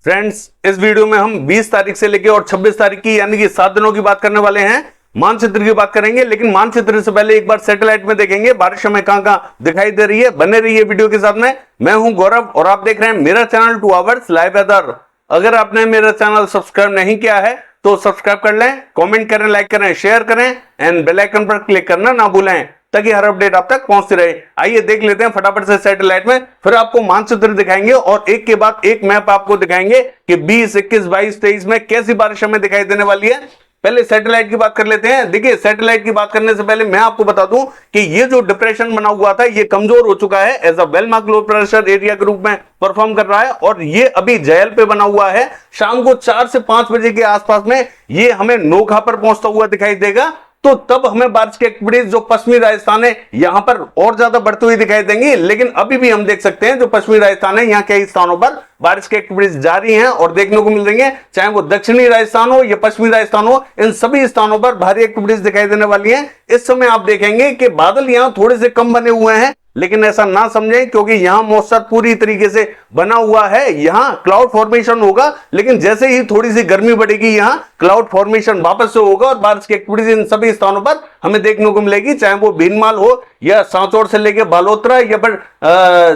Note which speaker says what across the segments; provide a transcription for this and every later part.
Speaker 1: Friends, इस video में हम 20 तारीख से लेकर और 26 तारीख की यानी कि 7 दिनों की बात करने वाले हैं। मानचित्र की बात करेंगे, लेकिन मानचित्र से पहले एक बार सैटेलाइट में देखेंगे बारिश हमें कहां कहां दिखाई दे रही है। बने रहिए वीडियो के साथ में। मैं हूं गौरव और आप देख रहे हैं मेरा चैनल 2 आवर्स लाइव वेदर। अगर आपने मेरा चैनल सब्सक्राइब नहीं किया है तो सब्सक्राइब कर लें, कमेंट करें, लाइक करें, शेयर करें एंड बेल आइकन पर क्लिक करना ना भूलें ताकि हर अपडेट आप तक पहुंचती रहे। आइए देख लेते हैं फटाफट से सैटेलाइट में, फिर आपको मानचित्र दिखाएंगे और एक के बाद एक मैप आपको दिखाएंगे कि 20, 21, 22, 23 में कैसी बारिश हमें दिखाई देने वाली है। पहले सैटेलाइट की बात कर लेते हैं। देखिए, सैटेलाइट की बात करने से पहले मैं आपको बता दूं कि ये जो डिप्रेशन बना हुआ था ये कमजोर हो चुका है, as a well mark low pressure area के रूप में परफॉर्म कर रहा है और ये अभी जयल पे बना हुआ है। शाम को 4 से 5 बजे के आसपास में ये हमें नोखा पर पहुंचता हुआ दिखाई देगा, तो तब हमें बारिश की एक्टिविटीज जो पश्चिमी राजस्थान है यहां पर और ज्यादा बढ़ती हुई दिखाई देंगी। लेकिन अभी भी हम देख सकते हैं जो पश्चिमी राजस्थान है यहां कई स्थानों पर बारिश की एक्टिविटीज जारी हैं और देखने को मिल रही हैं, चाहे वो दक्षिणी राजस्थान हो या पश्चिमी राजस्थान हो, इन सभी स्थानों पर भारी एक्टिविटीज दिखाई देने वाली हैं। इस समय आप देखेंगे कि बादल यहां थोड़े से कम बने हुए हैं, लेकिन ऐसा ना समझें क्योंकि यहां मॉइस्चर पूरी तरीके से बना हुआ है। यहां क्लाउड फॉर्मेशन होगा, लेकिन जैसे ही थोड़ी सी गर्मी बढ़ेगी यहां क्लाउड फॉर्मेशन वापस से होगा और बारिश की एक्टिविटीज इन सभी स्थानों पर हमें देखने को मिलेगी, चाहे वो भीनमाल हो या सांचौर से लेकर बालोतरा या फिर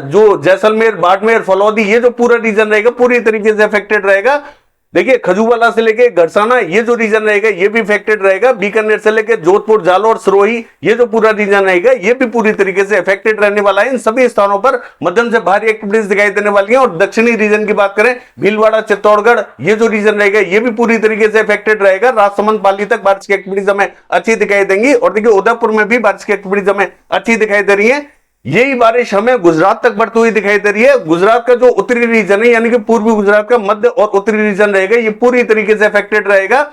Speaker 1: जो जैसलमेर, बाड़मेर, फलौदी, ये जो पूरा रीजन रहेगा पूरी तरीके से अफेक्टेड रहेगा। देखिए, खजूवाला से लेके गरसाना ये जो रीजन रहेगा ये भी अफेक्टेड रहेगा। बीकानेर से लेके जोधपुर, जालोर, सिरोही ये जो पूरा रीजन रहेगा ये भी पूरी तरीके से अफेक्टेड रहने वाला है। इन सभी स्थानों पर मध्यम से भारी एक्टिविटीज दिखाई देने वाली हैं। और दक्षिणी रीजन की बात करें, भीलवाड़ा, चित्तौड़गढ़ ये जो रीजन रहेगा ये भी पूरी तरीके से अफेक्टेड रहेगा। राजसमंद, पाली तक बारिश की एक्टिविटीज हमें अच्छी दिखाई देंगी और देखिए उदयपुर में भी बारिश की एक्टिविटीज हमें अच्छी दिखाई दे रही है। यही बारिश हमें गुजरात तक बढ़ती हुई दिखाई दे रही है। गुजरात का जो उत्तरी रीजन है यानी कि पूर्वी गुजरात का मध्य और उत्तरी रीजन रहेगा ये पूरी तरीके से अफेक्टेड रहेगा।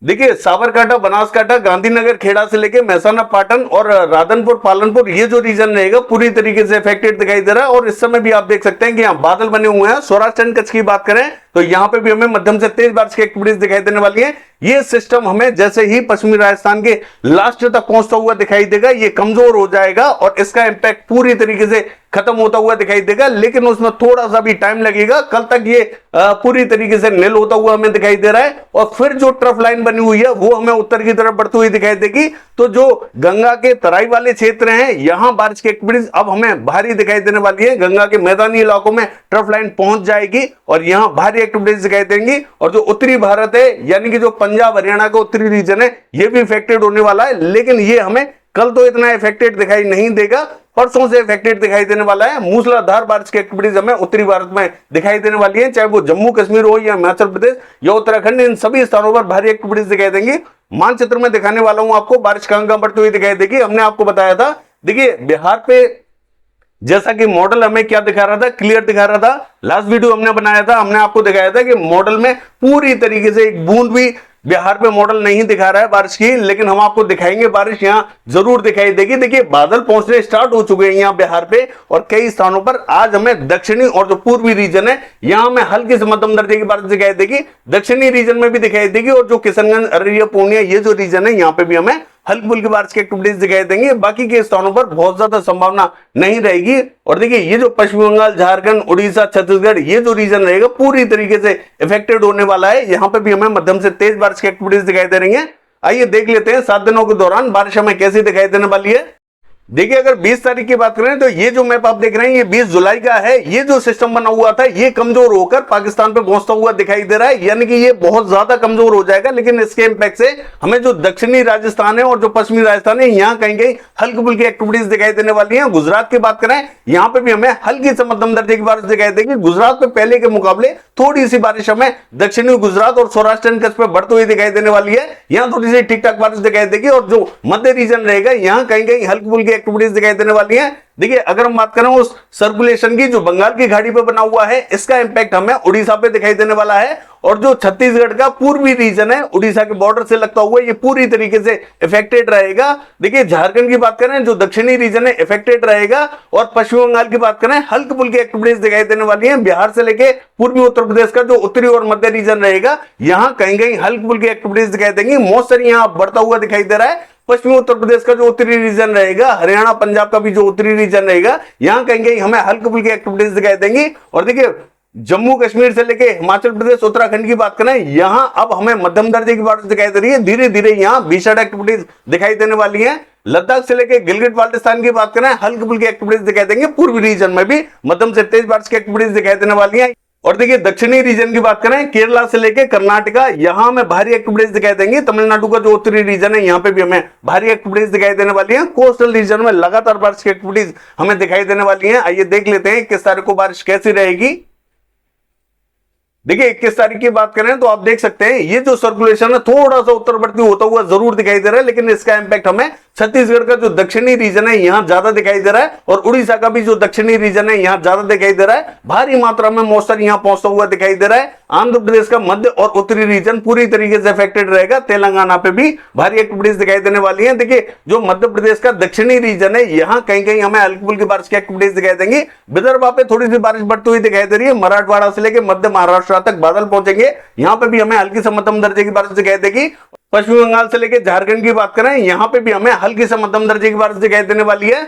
Speaker 1: देखिए, साबरकांठा, बनासकांठा, गांधीनगर, खेड़ा से लेके मेहसाना, पाटन और राधनपुर, पालनपुर ये जो रीजन रहेगा पूरी तरीके से अफेक्टेड दिखाई दे रहा है। और इस समय भी आप देख सकते हैं कि यहाँ बादल बने हुए हैं। सौराष्ट्र कच्छ की बात करें तो यहाँ पे भी हमें मध्यम से तेज बारिश की एक्टिविटीज दिखाई देने वाली है। ये सिस्टम हमें जैसे ही पश्चिमी राजस्थान के लास्ट तक पहुंचता हुआ दिखाई देगा ये कमजोर हो जाएगा और इसका इंपैक्ट पूरी तरीके से खत्म होता हुआ दिखाई देगा, लेकिन उसमें थोड़ा सा भी टाइम लगेगा। कल तक ये पूरी तरीके से निल होता हुआ हमें दिखाई दे रहा है और फिर जो ट्रफ लाइन बनी हुई है वो हमें उत्तर की तरफ बढ़ती हुई दिखाई देगी। तो जो गंगा के तराई वाले क्षेत्र हैं यहां बारिश की एक्टिविटीज अब हमें भारी दिखाई देने वाली है। गंगा के मैदानी इलाकों में ट्रफ लाइन पहुंच जाएगी और यहां भारी एक्टिविटीज दिखाई देंगी। और जो उत्तरी भारत है यानी कि जो पंजाब, हरियाणा का उत्तरी रीजन है ये भी इफेक्टेड होने वाला है, लेकिन ये हमें कल तो इतना इफेक्टेड दिखाई नहीं देगा, परसों से इफेक्टेड दिखाई देने वाला है। मूसलाधार बारिश की एक्टिविटीज हमें उत्तरी भारत में दिखाई देने वाली है, चाहे वो जम्मू कश्मीर हो या हिमाचल प्रदेश या उत्तराखंड, इन सभी स्थानों पर भारी एक्टिविटीज दिखाई देंगी। मानचित्र में दिखाने वाला हूं आपको बारिश कहां कहां बढ़ती हुई दिखाई देगी। हमने आपको बताया था, देखिए बिहार पे जैसा कि मॉडल हमें क्या दिखा रहा था, क्लियर दिखा रहा था। लास्ट वीडियो हमने बनाया था, हमने आपको दिखाया था कि मॉडल में पूरी तरीके से एक बूंद भी बिहार पे मॉडल नहीं दिखा रहा है बारिश की, लेकिन हम आपको दिखाएंगे बारिश यहां जरूर दिखाई देगी। देखिए, बादल पहुंचने स्टार्ट हो चुके हैं यहां बिहार पे और कई स्थानों पर आज हमें दक्षिणी और जो पूर्वी रीजन है यहां हमें हल्की से मध्यम दर्जे की बारिश दिखाई देगी। दक्षिणी रीजन में भी दिखाई देगी और जो किशनगंज, अररिया, पूर्णिया ये जो रीजन है यहां पे भी हमें हल्की फुल्की बारिश की एक्टिविटीज दिखाई देंगे। बाकी के स्थानों पर बहुत ज्यादा संभावना नहीं रहेगी। और देखिए, ये जो पश्चिम बंगाल, झारखंड, उड़ीसा, छत्तीसगढ़ ये जो रीजन रहेगा पूरी तरीके से इफेक्टेड होने वाला है। यहां पे भी हमें मध्यम से तेज बारिश की एक्टिविटीज दिखाई दे रही है। आइए देख लेते हैं 7 दिनों के दौरान बारिश हमें कैसी दिखाई देने वाली है। देखिए, अगर 20 तारीख की बात करें तो ये जो मैप आप देख रहे हैं ये 20 जुलाई का है। ये जो सिस्टम बना हुआ था ये कमजोर होकर पाकिस्तान पे पहुंचता हुआ दिखाई दे रहा है, यानी कि ये बहुत ज्यादा कमजोर हो जाएगा। लेकिन इसके इंपैक्ट से हमें जो दक्षिणी राजस्थान है और जो पश्चिमी राजस्थान है यहां कहीं कहीं हल्की फुल्की एक्टिविटीज दिखाई देने वाली है। गुजरात की बात करें यहां पे भी हमें हल्की से मध्यम दर्जे की बारिश दिखाई देगी। गुजरात पे पहले के मुकाबले थोड़ी सी बारिश हमें दक्षिणी गुजरात और सौराष्ट्र कच्छ पे बढ़ती हुई दिखाई देने वाली है। यहां थोड़ी सी ठीक ठाक बारिश दिखाई देगी और जो मध्य रीजन रहेगा यहां कहीं कहीं हल्की फुल्की एक्टिविटीज दिखाई देने वाली है। देखिए, अगर हम बात करें उस सर्कुलेशन की जो बंगाल की खाड़ी पे बना हुआ है इसका इंपैक्ट हमें उड़ीसा पे दिखाई देने वाला है। और जो छत्तीसगढ़ का पूर्वी रीजन है उड़ीसा के बॉर्डर से लगता हुआ ये पूरी तरीके से इफेक्टेड रहेगा। देखिए, झारखंड की बात करें जो दक्षिणी रीजन है इफेक्टेड रहेगा और पश्चिम बंगाल की बात करें हल्की फुल्की एक्टिविटीज दिखाई देने वाली है। बिहार से लेके पूर्वी उत्तर प्रदेश का जो उत्तरी और मध्य रीजन रहेगा यहां कहीं कहीं हल्की फुल्की एक्टिविटीज दिखाई देंगी। मौसम यहां बढ़ता हुआ दिखाई दे रहा है। पश्चिमी उत्तर प्रदेश का जो उत्तरी रीजन रहेगा, हरियाणा, पंजाब का भी जो उत्तरी रीजन रहेगा यहां कहीं कहीं हमें हल्की फुल्की एक्टिविटीज दिखाई देंगी। और देखिए, जम्मू कश्मीर से लेके हिमाचल प्रदेश उत्तराखंड की बात करें, यहां अब हमें मध्यम दर्जे की बारिश दिखाई दे रही है। धीरे धीरे यहां भीषण एक्टिविटीज दिखाई देने वाली है। लद्दाख से लेके गिलगिट बाल्टिस्तान की बात करें, हल्की फुल्की एक्टिविटीज दिखाई देंगे। पूर्वी रीजन में भी मध्यम से तेज बारिश की एक्टिविटीज दिखाई देने वाली है। और देखिए दक्षिणी रीजन की बात करें, केरला से लेके कर्नाटका, यहां हमें भारी एक्टिविटीज दिखाई देंगी। तमिलनाडु का जो उत्तरी रीजन है, यहां पे भी हमें भारी एक्टिविटीज दिखाई देने वाली है। कोस्टल रीजन में लगातार बारिश की एक्टिविटीज हमें दिखाई देने वाली है। आइए देख लेते हैं किस तारीख को बारिश कैसी रहेगी। देखिए 21 तारीख की बात करें तो आप देख सकते हैं ये जो सर्कुलेशन है थोड़ा सा उत्तरवर्ती होता हुआ जरूर दिखाई दे रहा है, लेकिन इसका इंपैक्ट हमें छत्तीसगढ़ का जो दक्षिणी रीजन है यहां ज्यादा दिखाई दे रहा है, और उड़ीसा का भी जो दक्षिणी रीजन है यहां ज्यादा दिखाई दे रहा है। भारी मात्रा में मॉइस्चर यहां पहुंचता हुआ दिखाई दे रहा है। आंध्र प्रदेश का मध्य और उत्तरी रीजन पूरी तरीके से अफेक्टेड रहेगा। तेलंगाना पे भी भारी एक्टिविटीज दिखाई देने वाली है। देखिए जो मध्य प्रदेश का दक्षिणी रीजन है यहां कहीं कहीं हमें हल्की फुल्की बारिश की एक्टिविटीज दिखाई देंगी। विदर्भ पे थोड़ी सी बारिश बढ़ती हुई दिखाई दे रही है। मराठवाड़ा से लेकर मध्य महाराष्ट्र तक बादल पहुंचेंगे, यहां पे भी हमें हल्की से मध्यम दर्जे की बारिश दिखाई देगी। पश्चिम बंगाल से लेकर झारखंड की बात करें, यहां पे भी हमें हल्की से मध्यम दर्जे की बारिश दिखाई देने वाली है।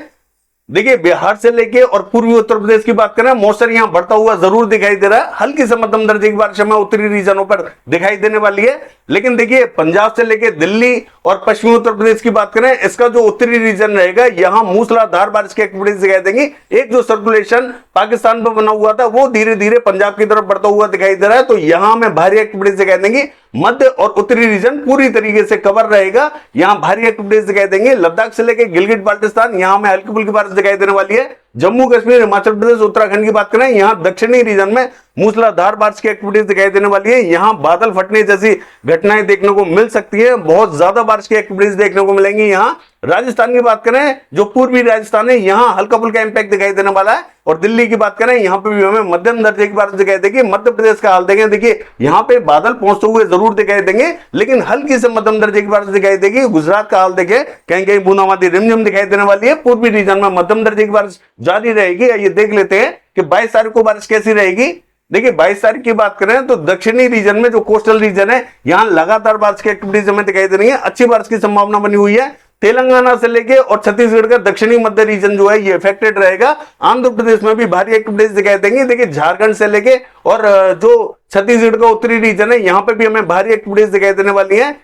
Speaker 1: देखिए बिहार से लेके और पूर्वी उत्तर प्रदेश की बात करें, मौसम यहां बढ़ता हुआ जरूर दिखाई दे रहा है। हल्की से मध्यम दर्जे की बारिश हमें उत्तरी रीजनों पर दिखाई देने वाली है। लेकिन देखिए पंजाब से लेके दिल्ली और पश्चिमी उत्तर प्रदेश की बात करें, इसका जो उत्तरी रीजन रहेगा यहां मूसलाधार बारिश की एक्टिविटीज दिखाई देंगी। एक जो सर्कुलेशन पाकिस्तान पर बना हुआ था वो धीरे धीरे पंजाब की तरफ बढ़ता हुआ दिखाई दे रहा है, तो यहां हमें भारी एक्टिविटीज दिखाई देंगी। मध्य और उत्तरी रीजन पूरी तरीके से कवर रहेगा, यहां भारी एक्टिविटीज दिखाई देंगे। लद्दाख से लेकर गिलगिट बाल्टिस्तान, यहां हमें हल्की फुल्की बारिश दिखाई देने वाली है। जम्मू कश्मीर, हिमाचल प्रदेश, उत्तराखंड की बात करें, यहां दक्षिणी रीजन में मूसलाधार बारिश की एक्टिविटीज दिखाई देने वाली है। यहां बादल फटने जैसी घटनाएं देखने को मिल सकती है। बहुत ज्यादा बारिश की एक्टिविटीज देखने को मिलेंगी। यहां राजस्थान की बात करें, जो पूर्वी राजस्थान है यहां हल्का फुल्का इंपैक्ट दिखाई देने वाला है। और दिल्ली की बात करें, यहां पे भी हमें मध्यम दर्जे की बारिश दिखाई देगी। मध्य प्रदेश का हाल देखें, देखिए यहां पे बादल पहुंचते हुए जरूर दिखाई देंगे, लेकिन हल्की से मध्यम दर्जे की बारिश दिखाई देगी। गुजरात का हाल देखें, कहीं कहीं बूंदाबांदी रिमझिम दिखाई देने वाली है। पूर्वी रीजन में मध्यम दर्जे की बारिश जारी रहेगी। ये देख लेते हैं कि 22 तारीख को बारिश कैसी रहेगी। देखिए 22 तारीख की बात करें तो दक्षिणी रीजन में जो कोस्टल रीजन है यहां लगातार बारिश की एक्टिविटीज हमें दिखाई दे रही है। अच्छी बारिश की संभावना बनी हुई है। तेलंगाना से लेके और छत्तीसगढ़ का दक्षिणी मध्य रीजन जो है ये अफेक्टेड रहेगा। आंध्र प्रदेश में भी भारी एक्टिविटीज दिखाई देंगी। देखिए झारखंड से लेके और जो छत्तीसगढ़ का उत्तरी रीजन है यहां पे भी हमें भारी एक्टिविटीज दिखाई देने वाली है।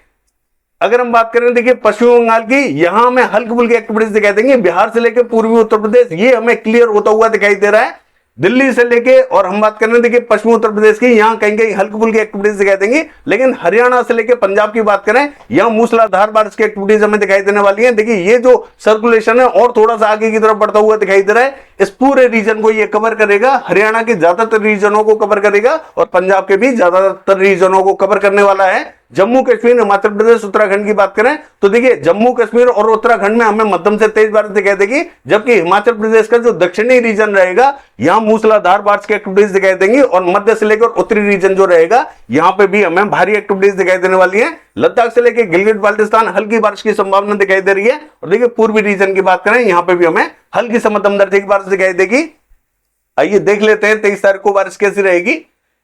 Speaker 1: अगर हम बात करें देखिए पश्चिम बंगाल की, यहां हमें हल्की फुल्की एक्टिविटीज दिखाई देंगी। बिहार से लेकर पूर्वी उत्तर प्रदेश ये हमें क्लियर होता हुआ दिखाई दे रहा है। दिल्ली से लेके और हम बात करें देखिए पश्चिमी उत्तर प्रदेश की, यहां कहीं कहीं हल्की फुल्की एक्टिविटीज दिखाई देंगी। लेकिन हरियाणा से लेके पंजाब की बात करें, यहां मूसलाधार बारिश की एक्टिविटीज हमें दिखाई देने वाली है। देखिए ये जो सर्कुलेशन है और थोड़ा सा आगे की तरफ बढ़ता हुआ दिखाई दे रहा है। इस पूरे रीजन को ये कवर करेगा। हरियाणा के ज्यादातर रीजनों को कवर करेगा और पंजाब के भी ज्यादातर रीजनों को कवर करने वाला है। जम्मू कश्मीर, हिमाचल प्रदेश, उत्तराखंड की बात करें तो देखिए जम्मू कश्मीर और उत्तराखंड में हमें मध्यम से तेज बारिश दिखाई देगी, जबकि हिमाचल प्रदेश का जो दक्षिणी रीजन रहेगा यहां मूसलाधार बारिश की एक्टिविटीज दिखाई देंगी। और मध्य से लेकर उत्तरी रीजन जो रहेगा यहां पे भी हमें भारी एक्टिविटीज दिखाई देने वाली है। लद्दाख से लेकर गिलगिट बाल्टिस्तान हल्की बारिश की संभावना दिखाई दे रही है। और देखिए पूर्वी रीजन की बात करें, यहां पे भी हमें हल्की से मध्यम दर्जे की बारिश दिखाई देगी। आइए देख लेते हैं 23 तारीख को बारिश कैसी रहेगी।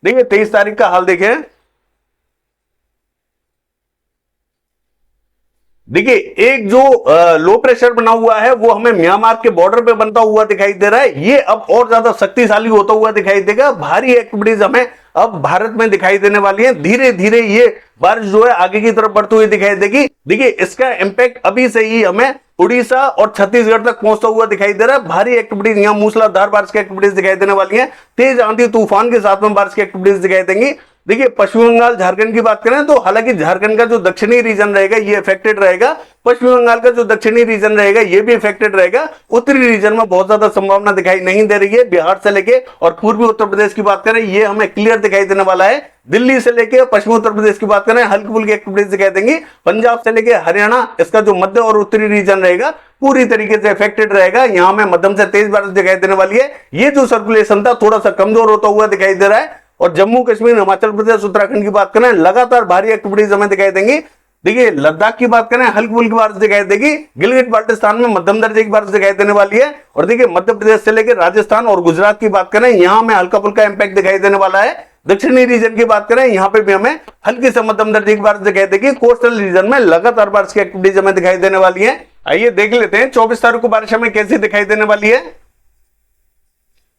Speaker 1: देखिए 23 तारीख का हाल देखें। देखिए एक जो लो प्रेशर बना हुआ है वो हमें म्यांमार के बॉर्डर पे बनता हुआ दिखाई दे रहा है। ये अब और ज्यादा शक्तिशाली होता हुआ दिखाई देगा। भारी एक्टिविटीज हमें अब भारत में दिखाई देने वाली है। धीरे धीरे ये बारिश जो है आगे की तरफ बढ़ती हुई दिखाई देगी। देखिए इसका इंपैक्ट अभी से ही हमें उड़ीसा और छत्तीसगढ़ तक पहुंचता हुआ दिखाई दे रहा है। भारी एक्टिविटीज यहां मूसलाधार बारिश की एक्टिविटीज दिखाई देने वाली है। तेज आंधी तूफान के साथ में बारिश की एक्टिविटीज दिखाई देंगी। देखिए पश्चिम बंगाल, झारखंड की बात करें तो हालांकि झारखंड का जो दक्षिणी रीजन रहेगा ये अफेक्टेड रहेगा। पश्चिम बंगाल का जो दक्षिणी रीजन रहेगा ये भी अफेक्टेड रहेगा। उत्तरी रीजन में बहुत ज्यादा संभावना दिखाई नहीं दे रही है। बिहार से लेके और पूर्वी उत्तर प्रदेश की बात करें ये हमें क्लियर दिखाई देने वाला है। दिल्ली से लेके पश्चिमी उत्तर प्रदेश की बात करें हल्की फुल्की एक्टिविटीज दिखाई देंगी। पंजाब से लेके हरियाणा, इसका जो मध्य और उत्तरी रीजन रहेगा पूरी तरीके से अफेक्टेड रहेगा। यहां में मध्यम से तेज बारिश दिखाई देने वाली है। ये जो सर्कुलेशन था थोड़ा सा कमजोर होता हुआ दिखाई दे रहा है। और जम्मू कश्मीर, हिमाचल प्रदेश, उत्तराखंड की बात करें लगातार भारी एक्टिविटीज हमें दिखाई देंगी। देखिए लद्दाख की बात करें हल्की फुल्की बारिश दिखाई देगी। गिलगिट बाल्टिस्तान में मध्यम दर्जे की बारिश दिखाई देने वाली है। और देखिए मध्य प्रदेश से लेकर राजस्थान और गुजरात की बात करें यहां में हल्का फुल्का इंपैक्ट दिखाई देने वाला है। दक्षिणी रीजन की बात करें यहां पे भी हमें हल्की से मध्यम दर्जे की बारिश दिखाई देगी। कोस्टल रीजन में लगातार बारिश की एक्टिविटीज हमें दिखाई देने वाली है। आइए देख लेते हैं 24 तारीख को बारिश हमें कैसी दिखाई देने वाली है।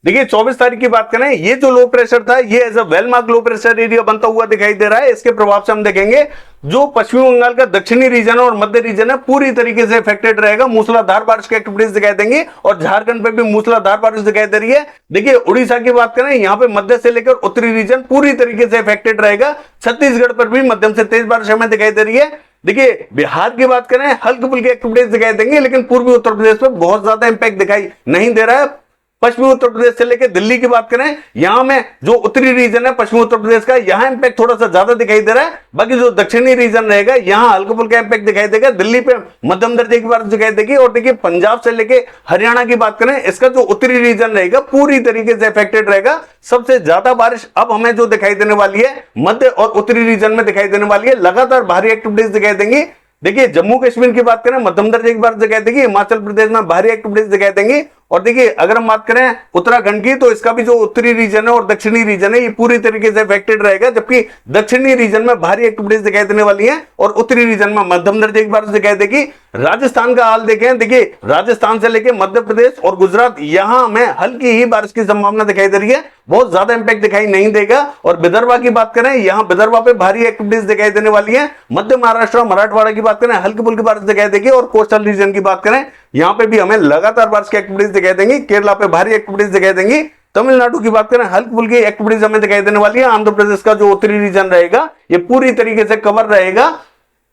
Speaker 1: देखिए 24 तारीख की बात करें, ये जो लो प्रेशर था ये as a well mark low pressure area बनता हुआ दिखाई दे रहा है। इसके प्रभाव से हम देखेंगे जो पश्चिमी बंगाल का दक्षिणी रीजन और मध्य रीजन है पूरी तरीके से इफेक्टेड रहेगा, मूसलाधार बारिश की एक्टिविटीज दिखाई देंगी और झारखंड पे भी मूसलाधार बारिश दिखाई दे रही है। देखिए उड़ीसा की बात करें, यहाँ पे मध्य से लेकर उत्तरी रीजन पूरी तरीके से इफेक्टेड रहेगा। छत्तीसगढ़ पर भी मध्यम से तेज बारिश हमें दिखाई दे रही है। देखिए बिहार की बात करें, हल्की फुल्की एक्टिविटीज दिखाई देंगी, लेकिन पूर्वी उत्तर प्रदेश पर बहुत ज्यादा इंपैक्ट दिखाई नहीं दे रहा है। पश्चिमी उत्तर प्रदेश से लेकर दिल्ली की बात करें, यहां में जो उत्तरी रीजन है पश्चिमी उत्तर प्रदेश का, यहां इंपैक्ट थोड़ा सा ज्यादा दिखाई दे रहा है। बाकी जो दक्षिणी रीजन रहेगा यहां हल्का फुल्का इंपैक्ट दिखाई देगा। दिल्ली पे मध्यम दर्जे की बारिश दिखाई देगी। और देखिए पंजाब से लेकर हरियाणा की बात करें, इसका जो उत्तरी रीजन रहेगा पूरी तरीके से इफेक्टेड रहेगा। सबसे ज्यादा बारिश अब हमें जो दिखाई देने वाली है मध्य और उत्तरी रीजन में दिखाई देने वाली है। लगातार भारी एक्टिविटीज दिखाई देंगी। देखिए जम्मू कश्मीर की बात करें, मध्यम दर्जे की बारिश दिखाई देगी। हिमाचल प्रदेश में भारी एक्टिविटीज दिखाई देंगी। और देखिए अगर हम बात करें उत्तराखंड की, तो इसका भी जो उत्तरी रीजन है और दक्षिणी रीजन है ये पूरी तरीके से इफेक्टेड रहेगा, जबकि दक्षिणी रीजन में भारी एक्टिविटीज दिखाई देने वाली हैं और उत्तरी रीजन में मध्यम दर्जे की बारिश दिखाई देगी। राजस्थान का हाल देखें, देखिए राजस्थान से लेकर मध्य प्रदेश और गुजरात, यहां हमें हल्की ही बारिश की संभावना दिखाई दे रही है, बहुत ज्यादा इंपैक्ट दिखाई नहीं देगा। और विदर्भा की बात करें, यहां विदर्भा पे भारी एक्टिविटीज दिखाई देने वाली है। मध्य महाराष्ट्र मराठवाड़ा की बात करें, हल्की फुल्की बारिश दिखाई देगी। और कोस्टल रीजन की बात करें, यहां पे भी हमें लगातार बारिश की एक्टिविटीज दिखाई देंगी। केरला पे भारी एक्टिविटीज दिखाई देंगी। तमिलनाडु की बात करें, हल्की फुल्की एक्टिविटीज हमें दिखाई देने वाली है। आंध्र प्रदेश का जो उत्तरी रीजन रहेगा ये पूरी तरीके से कवर रहेगा।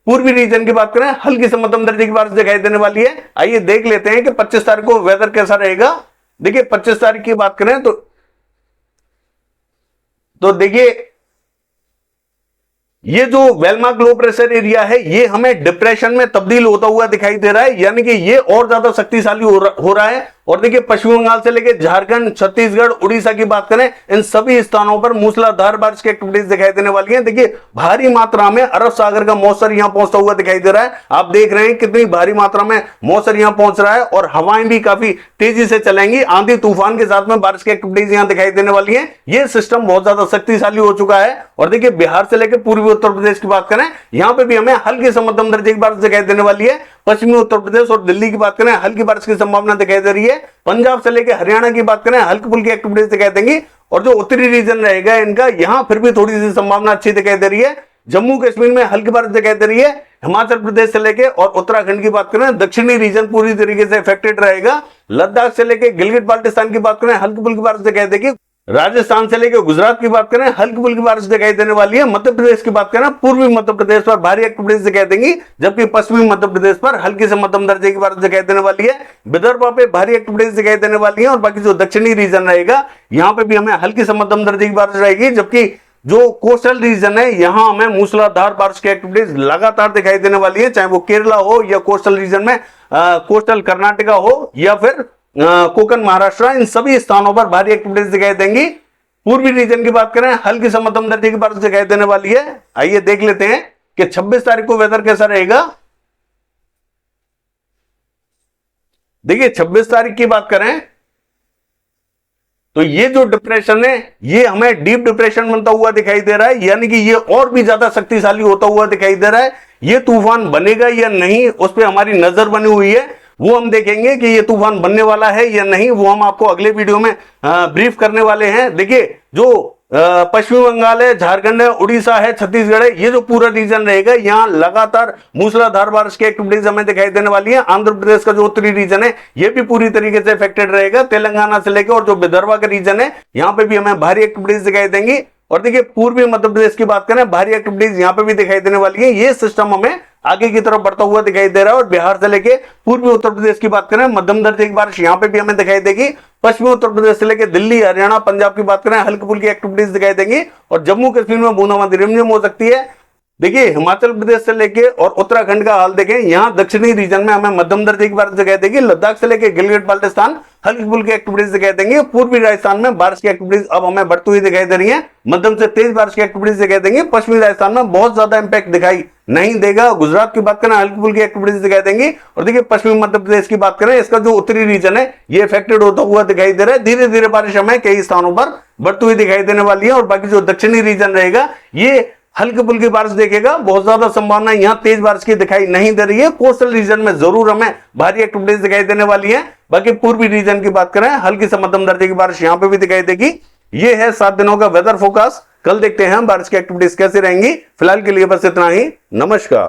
Speaker 1: पूर्वी रीजन की बात करें, हल्की से मध्यम दर्जे की बारिश दिखाई देने वाली है। आइए देख लेते हैं कि 25 तारीख को वेदर कैसा रहेगा। देखिए 25 तारीख की बात करें तो देखिए ये जो वेलमार्क लो प्रेशर एरिया है ये हमें डिप्रेशन में तब्दील होता हुआ दिखाई दे रहा है, यानी कि ये और ज्यादा शक्तिशाली हो रहा है। और देखिए पश्चिम बंगाल से लेकर झारखंड, छत्तीसगढ़, उड़ीसा की बात करें, इन सभी स्थानों पर मूसलाधार बारिश की एक्टिविटीज दिखाई देने वाली है। देखिए भारी मात्रा में अरब सागर का मॉइस्चर यहां पहुंचता हुआ दिखाई दे रहा है। आप देख रहे हैं कितनी भारी मात्रा में मॉइस्चर यहां पहुंच रहा है और हवाएं भी काफी तेजी से चलेंगी। आंधी तूफान के साथ में बारिश की एक्टिविटीज यहां दिखाई देने वाली है। यह सिस्टम बहुत ज्यादा शक्तिशाली हो चुका है। और देखिए बिहार से लेकर पूर्वी उत्तर प्रदेश की बात करें, यहां पर भी हमें हल्की से मध्यम दर्जे की बारिश दिखाई देने वाली है। पश्चिमी उत्तर प्रदेश और दिल्ली की बात करें, हल्की बारिश की संभावना दिखाई दे रही है। पंजाब से लेकर हरियाणा की बात करें, हल्की फुल्की एक्टिविटीज दिखाई देंगी। और जो उत्तरी रीजन रहेगा इनका, यहां फिर भी थोड़ी सी संभावना अच्छी दिखाई दे रही है। जम्मू कश्मीर में हल्की बारिश दिखाई दे रही है। हिमाचल प्रदेश से लेकर और उत्तराखंड की बात करें, दक्षिणी रीजन पूरी तरीके से इफेक्टेड रहेगा। लद्दाख से लेकर गिलगित बाल्टिस्तान की बात करें, हल्की फुल्की बारिश दिखाई देगी। राजस्थान से लेकर गुजरात की बात करें, हल्की फुल्की बारिश दिखाई देने वाली है। मध्य प्रदेश की बात करें, पूर्वी मध्य प्रदेश पर भारी एक्टिविटीज दिखाई देंगी, जबकि पश्चिमी मध्य प्रदेश पर हल्की से मध्यम दर्जे की बारिश दिखाई देने वाली है। विदर्भ पे भारी एक्टिविटीज दिखाई देने वाली है। और बाकी जो दक्षिणी रीजन रहेगा यहां पे भी हमें हल्की से मध्यम दर्जे की बारिश रहेगी, जबकि जो कोस्टल रीजन है यहां हमें मूसलाधार बारिश की एक्टिविटीज लगातार दिखाई देने वाली है, चाहे वो केरला हो या कोस्टल रीजन में कोस्टल कर्नाटका हो या फिर कोकण महाराष्ट्र, इन सभी स्थानों पर भारी एक्टिविटीज दिखाई देंगी। पूर्वी रीजन की बात करें, हल्की से मध्यम दर्जे की बारिश दिखाई देने वाली है। आइए देख लेते हैं कि 26 तारीख को वेदर कैसा रहेगा। देखिए 26 तारीख की बात करें तो ये जो डिप्रेशन है ये हमें डीप डिप्रेशन बनता हुआ दिखाई दे रहा है, यानी कि ये और भी ज्यादा शक्तिशाली होता हुआ दिखाई दे रहा है। ये तूफान बनेगा या नहीं उस पर हमारी नजर बनी हुई है, वो हम देखेंगे कि ये तूफान बनने वाला है या नहीं, वो हम आपको अगले वीडियो में ब्रीफ करने वाले हैं। देखिए जो पश्चिम बंगाल है, झारखंड है, उड़ीसा है, छत्तीसगढ़ है, ये जो पूरा रीजन रहेगा यहाँ लगातार मूसलाधार बारिश की एक्टिविटीज हमें दिखाई देने वाली है। आंध्र प्रदेश का जो उत्तरी रीजन है ये भी पूरी तरीके से इफेक्टेड रहेगा। तेलंगाना से लेकर और जो विदर्भा का रीजन है यहाँ पे भी हमें भारी एक्टिविटीज दिखाई देंगी। और देखिए पूर्वी मध्य प्रदेश की बात करें, भारी एक्टिविटीज यहाँ पे भी दिखाई देने वाली है। ये सिस्टम हमें आगे की तरफ बढ़ता हुआ दिखाई दे रहा है। और बिहार से लेके पूर्वी उत्तर प्रदेश की बात करें, मध्यम दर्जे की बारिश यहाँ पे भी हमें दिखाई देगी। पश्चिमी उत्तर प्रदेश से लेकर दिल्ली, हरियाणा, पंजाब की बात करें, हल्की फुल्की एक्टिविटीज दिखाई देंगी। और जम्मू कश्मीर में बूंदाबांदी रिमझिम हो सकती है। देखिए हिमाचल प्रदेश से लेके और उत्तराखंड का हाल देखें, यहाँ दक्षिणी रीजन में हमें मध्यम दर्जे की बारिश दिखाई देगी। लद्दाख से लेकर गिलगित बाल्टिस्तान हल्की फुल्की एक्टिविटीज दिखाई देंगे। पूर्वी राजस्थान में बारिश की एक्टिविटीज अब हमें बढ़ती हुई दिखाई दे रही है, मध्यम से तेज बारिश की एक्टिविटीज दिखाई देंगे। पश्चिमी राजस्थान में बहुत ज्यादा इंपैक्ट दिखाई नहीं देगा। गुजरात की बात करें, हल्की फुल्की एक्टिविटीज दिखाई देंगी। और देखिए पश्चिमी मध्य प्रदेश की बात करें, इसका जो उत्तरी रीजन है ये इफेक्टेड होता हुआ दिखाई दे रहा है। धीरे धीरे बारिश हमें कई स्थानों पर बढ़ती हुई दिखाई देने वाली है। और बाकी जो दक्षिणी रीजन रहेगा ये हल्की फुल्की बारिश देखेगा, बहुत ज्यादा संभावना यहां तेज बारिश की दिखाई नहीं दे रही है। कोस्टल रीजन में जरूर हमें भारी एक्टिविटीज दिखाई देने वाली है। बाकी पूर्वी रीजन की बात करें, हल्की से मध्यम दर्जे की बारिश यहां पे भी दिखाई देगी। ये है 7 दिनों का वेदर फोरकास्ट। कल देखते हैं बारिश की एक्टिविटीज कैसे रहेंगी। फिलहाल के लिए बस इतना ही। नमस्कार।